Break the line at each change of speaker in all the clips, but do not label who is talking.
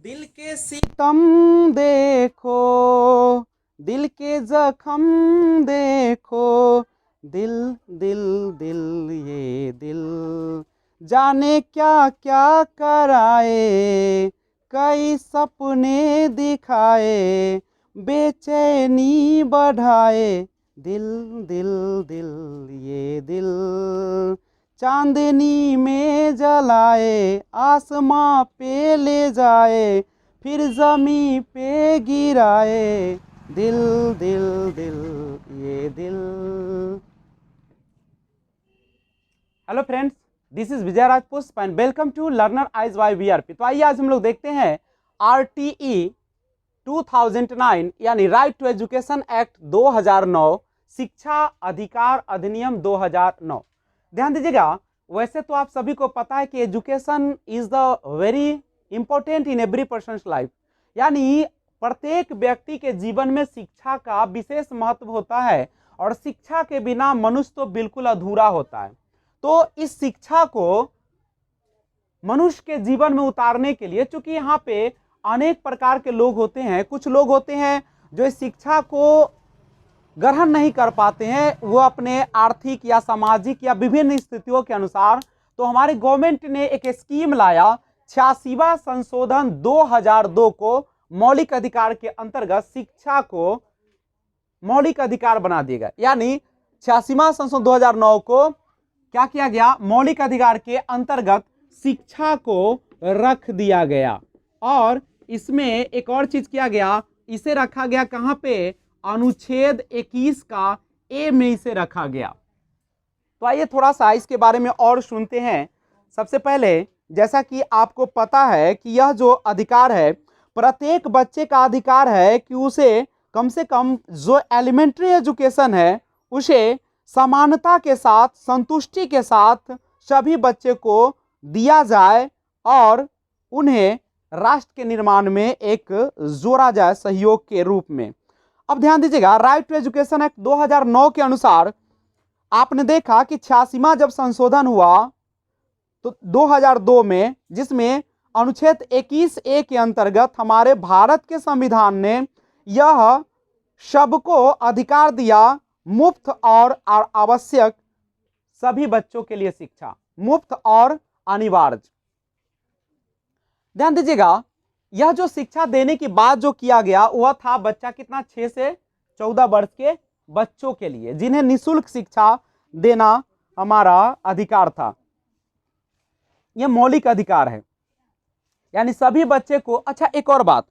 दिल के सितम देखो, दिल के जख्म देखो, दिल दिल दिल ये दिल जाने क्या क्या कराए, कई सपने दिखाए, बेचैनी बढ़ाए, दिल दिल दिल ये दिल चांदनी में जलाए, आसमां पे ले जाए, फिर जमी पे गिराए, दिल दिल दिल ये दिल। Hello friends, this is Vijay Rajpushp and welcome to learner eyes by VRP. तो आइए आज हम लोग देखते हैं आरटीई 2009 यानी राइट टू एजुकेशन एक्ट 2009, शिक्षा अधिकार अधिनियम 2009। ध्यान दीजिएगा, वैसे तो आप सभी को पता है कि education is the very important in every persons life, यानी प्रत्येक व्यक्ति के जीवन में शिक्षा का विशेष महत्व होता है और शिक्षा के बिना मनुष्य तो बिल्कुल अधूरा होता है। तो इस शिक्षा को मनुष्य के जीवन में उतारने के लिए, चूंकि यहाँ पे अनेक प्रकार के लोग होते हैं, कुछ लोग होते हैं जो इस शिक्षा को ग्रहण नहीं कर पाते हैं, वो अपने आर्थिक या सामाजिक या विभिन्न स्थितियों के अनुसार। तो हमारी गवर्नमेंट ने एक स्कीम लाया, 86वां संशोधन 2002 को मौलिक अधिकार के अंतर्गत शिक्षा को मौलिक अधिकार बना दिया गया। यानी 86वां संशोधन 2009 को क्या किया गया, मौलिक अधिकार के अंतर्गत शिक्षा को रख दिया गया। और इसमें एक और चीज किया गया, इसे रखा गया कहां पे, अनुच्छेद 21 का ए में इसे रखा गया। तो आइए थोड़ा सा इसके बारे में और सुनते हैं। सबसे पहले, जैसा कि आपको पता है कि यह जो अधिकार है, प्रत्येक बच्चे का अधिकार है कि उसे कम से कम जो एलिमेंट्री एजुकेशन है उसे समानता के साथ, संतुष्टि के साथ सभी बच्चे को दिया जाए और उन्हें राष्ट्र के निर्माण में एक जोड़ा जाए सहयोग के रूप में। अब ध्यान दीजिएगा, राइट टू एजुकेशन एक्ट 2009 के अनुसार आपने देखा कि 86वां जब संशोधन हुआ तो 2002 में, जिसमें अनुच्छेद 21A के अंतर्गत हमारे भारत के संविधान ने यह सबको अधिकार दिया, मुफ्त और आवश्यक सभी बच्चों के लिए शिक्षा, मुफ्त और अनिवार्य। ध्यान दीजिएगा, यह जो शिक्षा देने की बात जो किया गया वह था बच्चा कितना, 6 से 14 वर्ष के बच्चों के लिए, जिन्हें निःशुल्क शिक्षा देना हमारा अधिकार था। यह मौलिक अधिकार है, यानी सभी बच्चे को। अच्छा, एक और बात,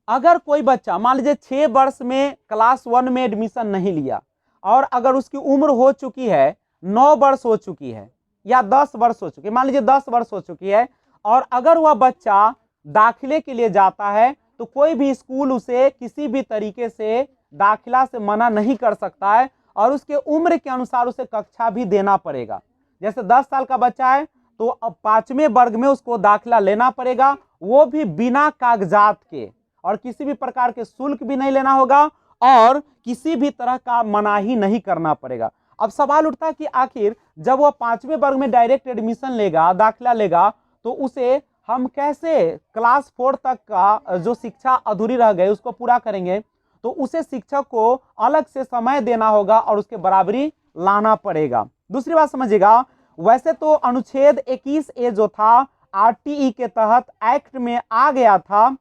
अगर कोई बच्चा मान लीजिए 6 वर्ष में क्लास 1 में एडमिशन नहीं लिया और अगर उसकी उम्र हो चुकी है, 9 वर्ष हो चुकी है या 10 वर्ष हो चुकी है, मान लीजिए 10 वर्ष हो चुकी है, और अगर वह बच्चा दाखिले के लिए जाता है तो कोई भी स्कूल उसे किसी भी तरीके से दाखिला से मना नहीं कर सकता है और उसके उम्र के अनुसार उसे कक्षा भी देना पड़ेगा। जैसे 10 साल का बच्चा है तो अब 5वें वर्ग में उसको दाखिला लेना पड़ेगा, वो भी बिना कागजात के, और किसी भी प्रकार के शुल्क भी नहीं लेना होगा और किसी भी तरह का मनाही नहीं करना पड़ेगा। अब सवाल उठता है कि आखिर जब वह 5वें वर्ग में डायरेक्ट एडमिशन लेगा, दाखिला लेगा, तो उसे हम कैसे क्लास 4 तक का जो शिक्षा अधूरी रह गई उसको पूरा करेंगे। तो उसे शिक्षक को अलग से समय देना होगा और उसके बराबरी लाना पड़ेगा। दूसरी बात समझिएगा, वैसे तो अनुच्छेद 21A जो था आरटीई के तहत एक्ट में आ गया था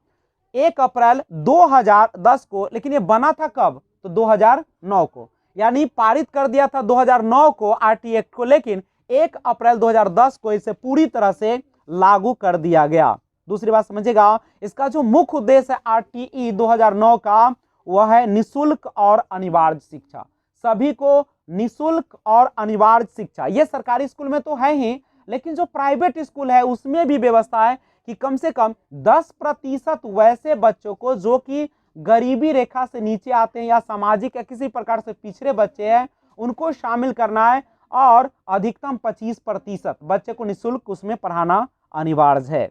1 अप्रैल 2010 को, लेकिन ये बना था कब, तो 2009 को, यानी पारित कर दिया था 2009 को आरटीई एक्ट को, लेकिन 1 अप्रैल 2010 को इसे पूरी तरह से लागू कर दिया गया। दूसरी बात समझिएगा, इसका जो मुख्य उद्देश्य है आरटीई 2009 का, वह है निःशुल्क और अनिवार्य शिक्षा। सभी को निःशुल्क और अनिवार्य शिक्षा, यह सरकारी स्कूल में तो है ही, लेकिन जो प्राइवेट स्कूल है उसमें भी व्यवस्था है कि कम से कम 10% वैसे बच्चों को जो कि गरीबी रेखा से नीचे आते हैं या सामाजिक या किसी प्रकार से पिछड़े बच्चे हैं, उनको शामिल करना है और अधिकतम 25% बच्चे को निःशुल्क उसमें पढ़ाना अनिवार्य है।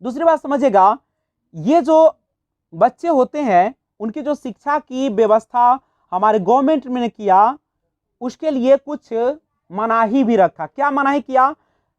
दूसरी बात समझिएगा, ये जो बच्चे होते हैं उनकी जो शिक्षा की व्यवस्था हमारे गवर्नमेंट ने किया, उसके लिए कुछ मनाही भी रखा। क्या मनाही किया,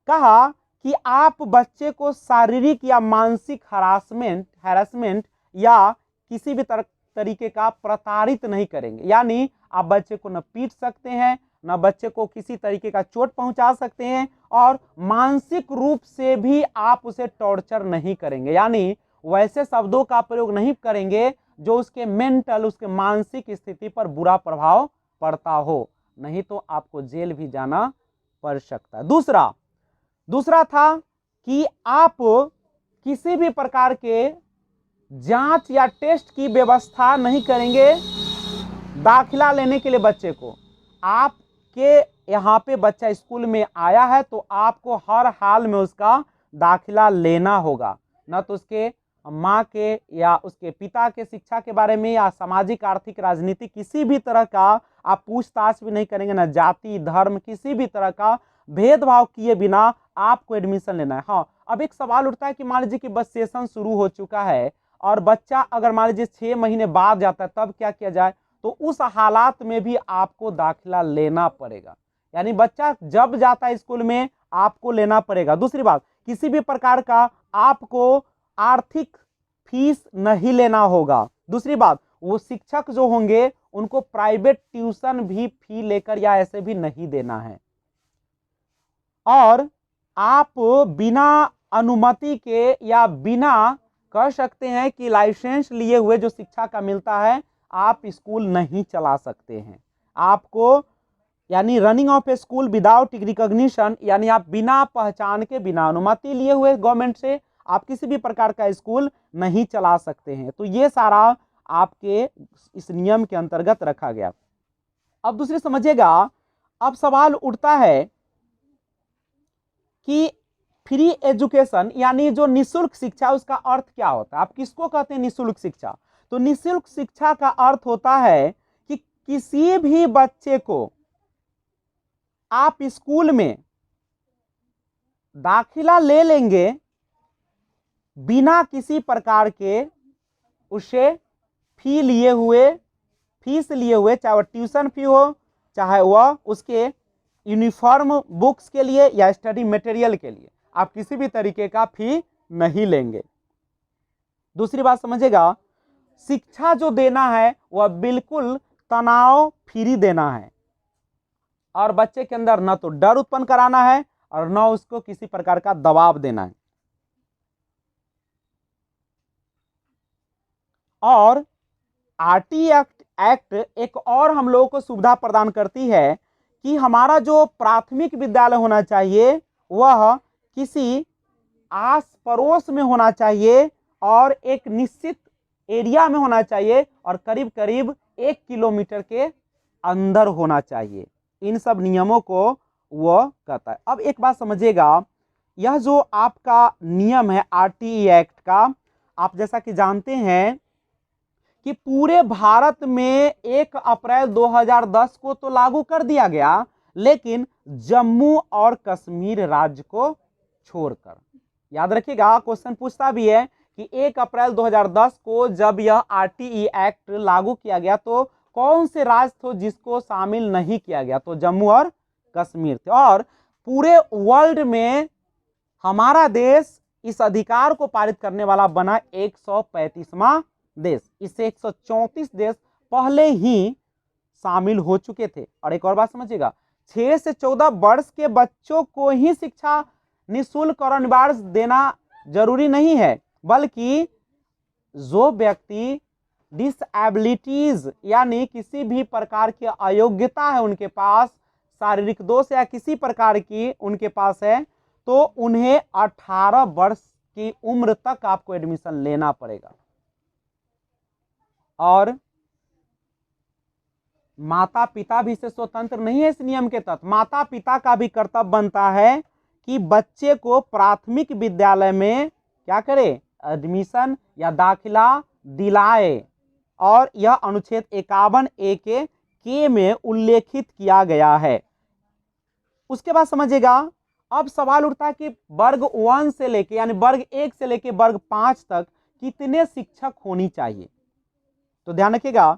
कहा कि आप बच्चे को शारीरिक या मानसिक हैरेसमेंट या किसी भी तरीके का प्रताड़ित नहीं करेंगे। यानी आप बच्चे को न पीट सकते हैं, न बच्चे को किसी तरीके का चोट पहुंचा सकते हैं, और मानसिक रूप से भी आप उसे टॉर्चर नहीं करेंगे। यानी वैसे शब्दों का प्रयोग नहीं करेंगे जो उसके मेंटल, उसके मानसिक स्थिति पर बुरा प्रभाव पड़ता हो, नहीं तो आपको जेल भी जाना पड़ सकता है। दूसरा था कि आप किसी भी प्रकार के जांच या टेस्ट की व्यवस्था नहीं करेंगे दाखिला लेने के लिए बच्चे को। आपके यहाँ पे बच्चा स्कूल में आया है तो आपको हर हाल में उसका दाखिला लेना होगा, न तो उसके माँ के या उसके पिता के शिक्षा के बारे में या सामाजिक, आर्थिक, राजनीतिक किसी भी तरह का आप पूछताछ भी नहीं करेंगे, न जाति, धर्म, किसी भी तरह का भेदभाव किए बिना आपको एडमिशन लेना है। हाँ, अब एक सवाल उठता है कि मान लीजिए कि बस सेशन शुरू हो चुका है और बच्चा अगर मान लीजिए 6 महीने बाद जाता है, तब क्या किया जाए? तो उस हालात में भी आपको दाखिला लेना पड़ेगा। यानी बच्चा जब जाता है स्कूल में आपको लेना पड़ेगा। दूसरी बात, किसी भी प्रकार का आपको आर्थिक फीस नहीं लेना होगा। दूसरी बात, वो शिक्षक जो होंगे उनको प्राइवेट ट्यूशन भी फी लेकर या ऐसे भी नहीं देना है। और आप बिना अनुमति के या बिना कह सकते हैं कि लाइसेंस लिए हुए जो शिक्षा का मिलता है, आप स्कूल नहीं चला सकते हैं। आपको यानी running of A school without recognition, यानी आप बिना पहचान के, बिना अनुमति लिए हुए गवर्नमेंट से आप किसी भी प्रकार का स्कूल नहीं चला सकते हैं। तो ये सारा आपके इस नियम के अंतर्गत रखा गया। अब दूसरी समझिएगा, अब सवाल उठता है कि फ्री एजुकेशन यानी जो निःशुल्क शिक्षा, उसका अर्थ क्या होता है? आप किसको कहते हैं निःशुल्क शिक्षा? तो निःशुल्क शिक्षा का अर्थ होता है कि किसी भी बच्चे को आप स्कूल में दाखिला ले लेंगे बिना किसी प्रकार के उसे फीस लिए हुए, चाहे वह ट्यूशन फी हो, चाहे वह उसके यूनिफॉर्म बुक्स के लिए या स्टडी मटेरियल के लिए, आप किसी भी तरीके का फी नहीं लेंगे। दूसरी बात समझिएगा, शिक्षा जो देना है वह बिल्कुल तनाव फ्री देना है, और बच्चे के अंदर न तो डर उत्पन्न कराना है और न उसको किसी प्रकार का दबाव देना है। और आरटी एक्ट एक और हम लोगों को सुविधा प्रदान करती है कि हमारा जो प्राथमिक विद्यालय होना चाहिए वह किसी आस पड़ोस में होना चाहिए और एक निश्चित एरिया में होना चाहिए और करीब करीब 1 किलोमीटर के अंदर होना चाहिए। इन सब नियमों को वह कहता है। अब एक बात समझिएगा, यह जो आपका नियम है आरटीई एक्ट का, आप जैसा कि जानते हैं कि पूरे भारत में 1 अप्रैल 2010 को तो लागू कर दिया गया, लेकिन जम्मू और कश्मीर राज्य को छोड़कर। याद रखिएगा, क्वेश्चन पूछता भी है कि 1 अप्रैल 2010 को जब यह आरटीई एक्ट लागू किया गया तो कौन से राज्य थे जिसको शामिल नहीं किया गया? तो जम्मू और कश्मीर थे। और पूरे वर्ल्ड में हमारा देश इस अधिकार को पारित करने वाला बना 135वां देश। इससे 134 देश पहले ही शामिल हो चुके थे। और एक और बात समझिएगा, 6 से 14 वर्ष के बच्चों को ही शिक्षा निःशुल्क और अनिवार्य देना जरूरी नहीं है, बल्कि जो व्यक्ति डिसएबिलिटीज यानी किसी भी प्रकार की अयोग्यता है उनके पास, शारीरिक दोष या किसी प्रकार की उनके पास है, तो उन्हें 18 वर्ष की उम्र तक आपको एडमिशन लेना पड़ेगा। और माता पिता भी इससे स्वतंत्र नहीं है। इस नियम के तहत माता पिता का भी कर्तव्य बनता है कि बच्चे को प्राथमिक विद्यालय में क्या करे? एडमिशन या दाखिला दिलाए। और यह अनुच्छेद 51A के में उल्लेखित किया गया है। उसके बाद समझिएगा, अब सवाल उठता है कि वर्ग 1 से लेके यानी वर्ग 1 से लेके वर्ग 5 तक कितने शिक्षक होनी चाहिए? तो ध्यान रखिएगा,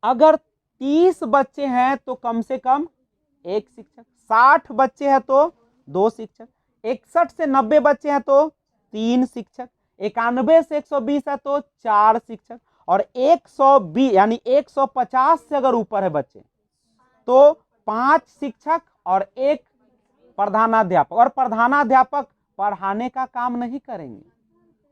अगर 30 बच्चे हैं तो कम से कम 1 शिक्षक, 60 बच्चे हैं तो 2 शिक्षक, 61 से 90 बच्चे हैं तो 3 शिक्षक, 91 से 120 है तो 4 शिक्षक, और 120 यानी 150 से अगर ऊपर है बच्चे तो 5 शिक्षक और 1 प्रधानाध्यापक। और प्रधानाध्यापक पढ़ाने का काम नहीं करेंगे,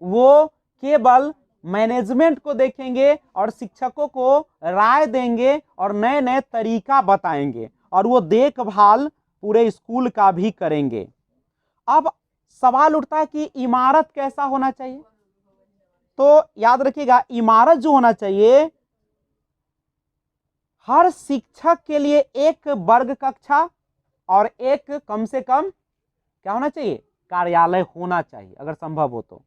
वो केवल मैनेजमेंट को देखेंगे और शिक्षकों को राय देंगे और नए नए तरीका बताएंगे, और वो देखभाल पूरे स्कूल का भी करेंगे। अब सवाल उठता है कि इमारत कैसा होना चाहिए। तो याद रखिएगा, इमारत जो होना चाहिए, हर शिक्षक के लिए एक वर्ग कक्षा और एक कम से कम क्या होना चाहिए, कार्यालय होना चाहिए अगर संभव हो तो।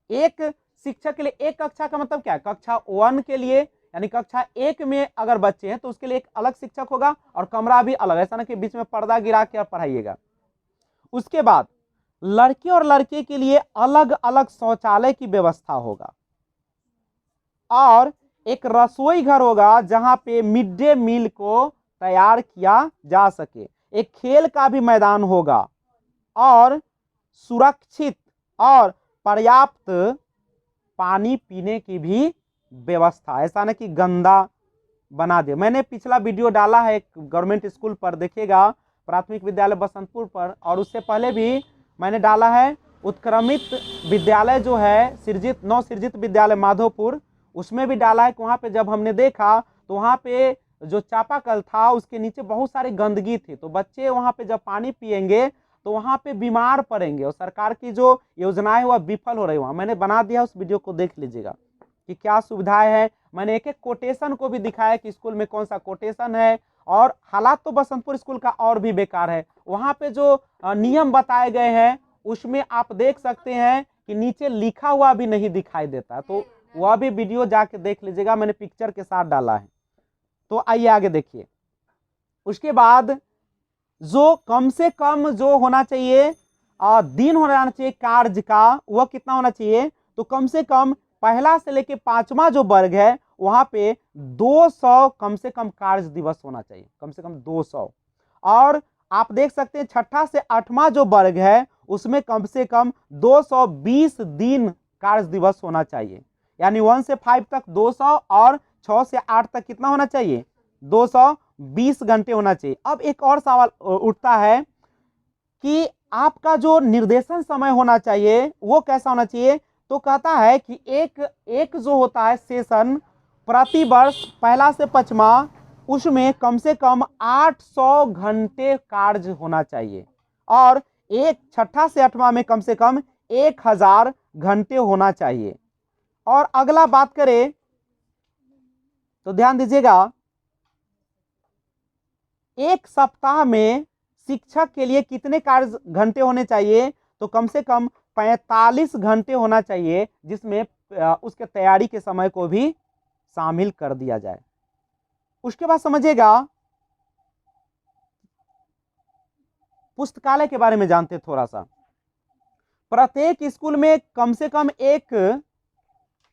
एक शिक्षक के लिए एक कक्षा का मतलब क्या है, कक्षा 1 के लिए यानी कक्षा 1 में अगर बच्चे हैं तो उसके लिए एक अलग शिक्षक होगा और कमरा भी अलग, ऐसा ना कि बीच में पर्दा गिरा के पढ़ाइएगा। उसके बाद लड़के और लड़के के लिए अलग अलग शौचालय की व्यवस्था होगा, और एक रसोई घर होगा जहां पे मिड डे मील को तैयार किया जा सके, एक खेल का भी मैदान होगा, और सुरक्षित और पर्याप्त पानी पीने की भी व्यवस्था, ऐसा ना कि गंदा बना दे। मैंने पिछला वीडियो डाला है एक गवर्नमेंट स्कूल पर, देखिएगा, प्राथमिक विद्यालय बसंतपुर पर, और उससे पहले भी मैंने डाला है उत्क्रमित विद्यालय जो है सृजित नवसृजित विद्यालय माधोपुर, उसमें भी डाला है कि वहाँ पे जब हमने देखा तो वहाँ पे जो चापाकल था उसके नीचे बहुत सारी गंदगी थी, तो बच्चे वहाँ पे जब पानी पिएंगे तो वहाँ पे बीमार पड़ेंगे, और सरकार की जो योजनाएं वह विफल हो रही। वहाँ मैंने बना दिया, उस वीडियो को देख लीजिएगा कि क्या सुविधाएं हैं। मैंने एक एक कोटेशन को भी दिखाया कि स्कूल में कौन सा कोटेशन है, और हालात तो बसंतपुर स्कूल का और भी बेकार है। वहाँ पे जो नियम बताए गए हैं उसमें आप देख सकते हैं कि नीचे लिखा हुआ भी नहीं दिखाई देता, तो वह भी वीडियो जाके देख लीजिएगा, मैंने पिक्चर के साथ डाला है। तो आइए आगे देखिए। उसके बाद जो कम से कम जो होना चाहिए दिन होना चाहिए कार्य का, वह कितना होना चाहिए, तो कम से कम पहला से लेके 5वां जो वर्ग है वहां पे 200 कम से कम कार्य दिवस होना चाहिए, कम से कम 200। और आप देख सकते हैं 6ठा से 8वां जो वर्ग है उसमें कम से कम 220 दिन कार्य दिवस होना चाहिए, यानी 1 से 5 तक 200 और 6 से 8 तक कितना होना चाहिए, 220 घंटे होना चाहिए। अब एक और सवाल उठता है कि आपका जो निर्देशन समय होना चाहिए वो कैसा होना चाहिए। तो कहता है कि एक जो होता है सेशन प्रति वर्ष पहला से 5वां, उसमें कम से कम 800 घंटे कार्य होना चाहिए, और एक 6ठा से 8वां में कम से कम 1000 घंटे होना चाहिए। और अगला बात करें तो ध्यान दीजिएगा, एक सप्ताह में शिक्षक के लिए कितने कार्य घंटे होने चाहिए, तो कम से कम 45 घंटे होना चाहिए, जिसमें उसके तैयारी के समय को भी शामिल कर दिया जाए। उसके बाद समझिएगा, पुस्तकालय के बारे में जानते हैं थोड़ा सा। प्रत्येक स्कूल में कम से कम एक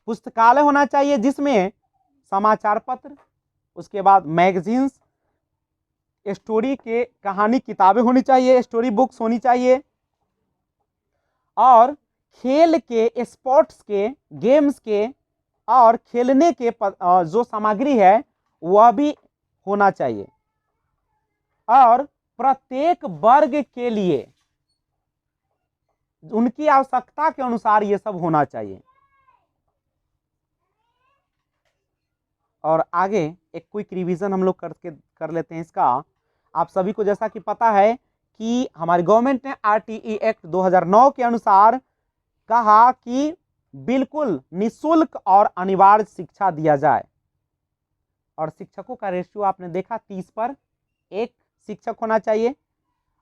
पुस्तकालय होना चाहिए जिसमें समाचार पत्र, उसके बाद मैगजीन्स, स्टोरी के कहानी किताबें होनी चाहिए, स्टोरी बुक्स होनी चाहिए, और खेल के, स्पोर्ट्स के, गेम्स के और खेलने के जो सामग्री है वह भी होना चाहिए, और प्रत्येक वर्ग के लिए उनकी आवश्यकता के अनुसार यह सब होना चाहिए। और आगे एक क्विक रिवीजन हम लोग कर लेते हैं इसका। आप सभी को जैसा कि पता है कि हमारी गवर्नमेंट ने आरटीई एक्ट 2009 के अनुसार कहा कि बिल्कुल निःशुल्क और अनिवार्य शिक्षा दिया जाए, और शिक्षकों का रेशियो आपने देखा 30 पर 1 शिक्षक होना चाहिए,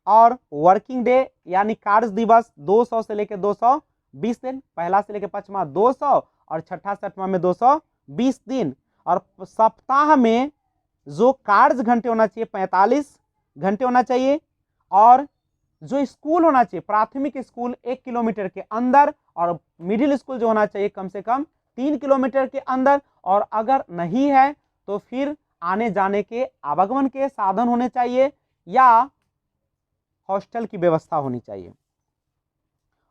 और वर्किंग डे यानी कार्य दिवस 200 से लेकर 220 दिन, पहला से लेकर 5वां 200 और 6ठा से 8वां में 220 दिन, और सप्ताह में जो कार्य घंटे होना चाहिए 45 घंटे होना चाहिए, और जो स्कूल होना चाहिए प्राथमिक स्कूल 1 किलोमीटर के अंदर, और मिडिल स्कूल जो होना चाहिए कम से कम 3 किलोमीटर के अंदर, और अगर नहीं है तो फिर आने जाने के आवागमन के साधन होने चाहिए, या हॉस्टल की व्यवस्था होनी चाहिए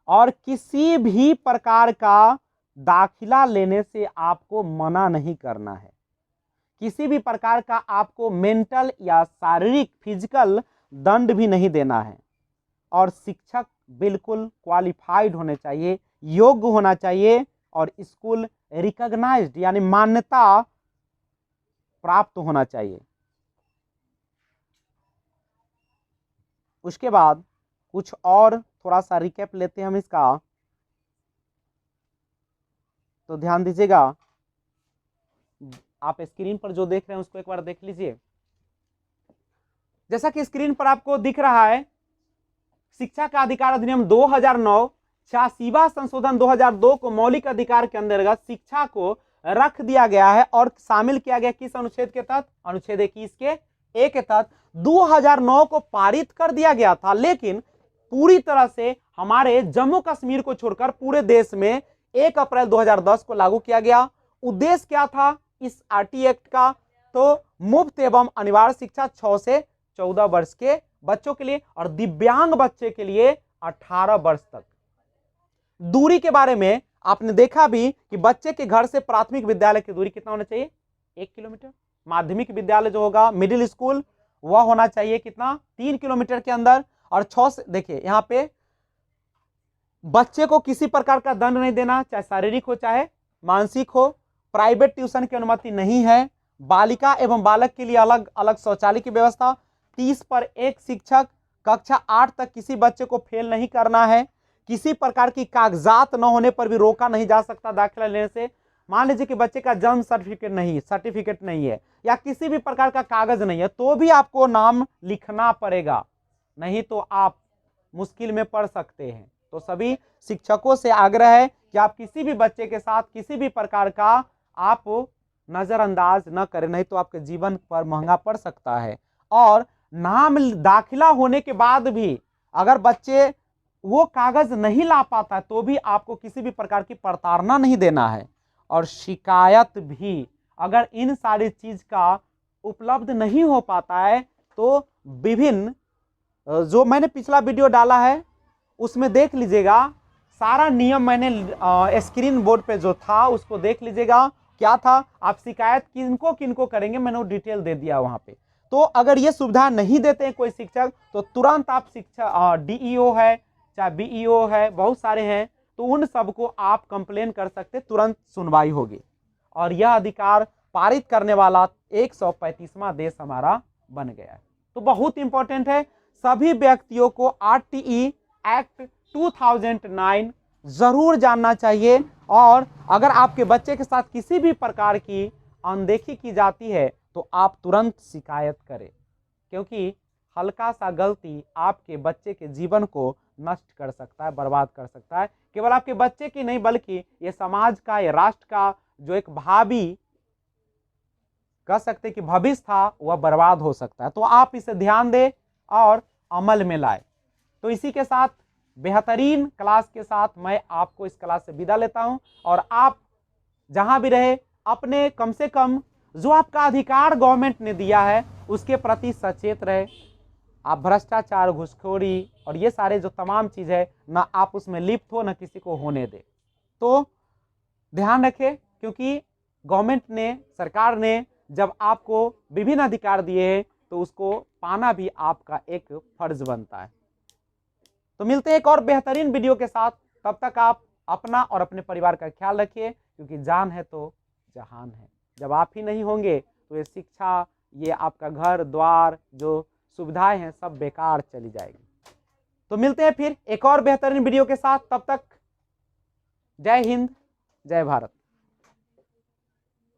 और किसी भी प्रकार का दाखिला लेने से आपको मना नहीं करना है। किसी भी प्रकार का आपको मेंटल या शारीरिक फिजिकल दंड भी नहीं देना है और शिक्षक बिल्कुल क्वालिफाइड होने चाहिए, योग्य होना चाहिए और स्कूल रिकॉग्नाइज्ड यानी मान्यता प्राप्त होना चाहिए। उसके बाद कुछ और थोड़ा सा रिकैप लेते हैं हम इसका, तो ध्यान दीजिएगा, आप स्क्रीन पर जो देख रहे हैं उसको एक बार देख लीजिए। जैसा कि स्क्रीन पर आपको दिख रहा है, शिक्षा का अधिकार अधिनियम 2009 86वां संशोधन 2002 को मौलिक अधिकार के अंतर्गत शिक्षा को रख दिया गया है और शामिल किया गया किस अनुच्छेद के तहत? अनुच्छेद 21 के ए के तहत 2009 को पारित कर दिया गया था, लेकिन पूरी तरह से हमारे जम्मू कश्मीर को छोड़कर पूरे देश में 1 अप्रैल 2010 को लागू किया गया। उद्देश्य क्या था इस आरटी एक्ट का? तो मुफ्त एवं अनिवार्य शिक्षा 6 से 14 वर्ष के बच्चों के लिए और दिव्यांग बच्चे के लिए 18 वर्ष तक। दूरी के बारे में आपने देखा भी कि बच्चे के घर से प्राथमिक विद्यालय की दूरी कितना होना चाहिए? 1 किलोमीटर। माध्यमिक विद्यालय जो होगा, मिडिल स्कूल, वह होना चाहिए कितना? 3 किलोमीटर के अंदर। और 6 से, देखिए यहां पे बच्चे को किसी प्रकार का दंड नहीं देना, चाहे शारीरिक हो चाहे मानसिक हो। प्राइवेट ट्यूशन की अनुमति नहीं है। बालिका एवं बालक के लिए अलग अलग शौचालय की व्यवस्था। 30 पर 1 शिक्षक। कक्षा 8 तक किसी बच्चे को फेल नहीं करना है। किसी प्रकार की कागजात न होने पर भी रोका नहीं जा सकता दाखिला लेने से। मान लीजिए कि बच्चे का जन्म सर्टिफिकेट नहीं है या किसी भी प्रकार का कागज नहीं है, तो भी आपको नाम लिखना पड़ेगा, नहीं तो आप मुश्किल में पड़ सकते हैं। तो सभी शिक्षकों से आग्रह है कि आप किसी भी बच्चे के साथ किसी भी प्रकार का आप नजरअंदाज न करें, नहीं तो आपके जीवन पर महंगा पड़ सकता है। और नाम दाखिला होने के बाद भी अगर बच्चे वो कागज नहीं ला पाता तो भी आपको किसी भी प्रकार की प्रताड़ना नहीं देना है। और शिकायत भी अगर इन सारी चीज का उपलब्ध नहीं हो पाता है तो विभिन्न, जो मैंने पिछला वीडियो डाला है उसमें देख लीजिएगा, सारा नियम मैंने स्क्रीन बोर्ड पे जो था उसको देख लीजिएगा। क्या था, आप शिकायत किनको किनको करेंगे मैंने वो डिटेल दे दिया वहां पे। तो अगर ये सुविधा नहीं देते हैं कोई शिक्षक तो तुरंत आप शिक्षा डीईओ है चाहे बीईओ है, बहुत सारे हैं, तो उन सबको आप कंप्लेन कर सकते, तुरंत सुनवाई होगी। और यह अधिकार पारित करने वाला 135वां देश हमारा बन गया है। तो बहुत इंपॉर्टेंट है, सभी व्यक्तियों को आरटीई एक्ट 2009 जरूर जानना चाहिए। और अगर आपके बच्चे के साथ किसी भी प्रकार की अनदेखी की जाती है तो आप तुरंत शिकायत करें, क्योंकि हल्का सा गलती आपके बच्चे के जीवन को नष्ट कर सकता है, बर्बाद कर सकता है। केवल आपके बच्चे की नहीं बल्कि ये समाज का, ये राष्ट्र का जो एक भावी कह सकते कि भविष्य था वह बर्बाद हो सकता है। तो आप इसे ध्यान दें और अमल में लाए। तो इसी के साथ बेहतरीन क्लास के साथ मैं आपको इस क्लास से विदा लेता हूं और आप जहां भी रहे अपने कम से कम जो आपका अधिकार गवर्नमेंट ने दिया है उसके प्रति सचेत रहे। आप भ्रष्टाचार, घुसखोरी और ये सारे जो तमाम चीज है ना आप उसमें लिप्त हो, ना किसी को होने दे। तो ध्यान रखें, क्योंकि गवर्नमेंट ने, सरकार ने जब आपको विभिन्न अधिकार दिए हैं तो उसको पाना भी आपका एक फर्ज बनता है। तो मिलते हैं एक और बेहतरीन वीडियो के साथ, तब तक आप अपना और अपने परिवार का ख्याल रखिए, क्योंकि जान है तो जहान है। जब आप ही नहीं होंगे तो ये शिक्षा, ये आपका घर द्वार, जो सुविधाएं हैं सब बेकार चली जाएगी। तो मिलते हैं फिर एक और बेहतरीन वीडियो के साथ, तब तक जय हिंद, जय भारत।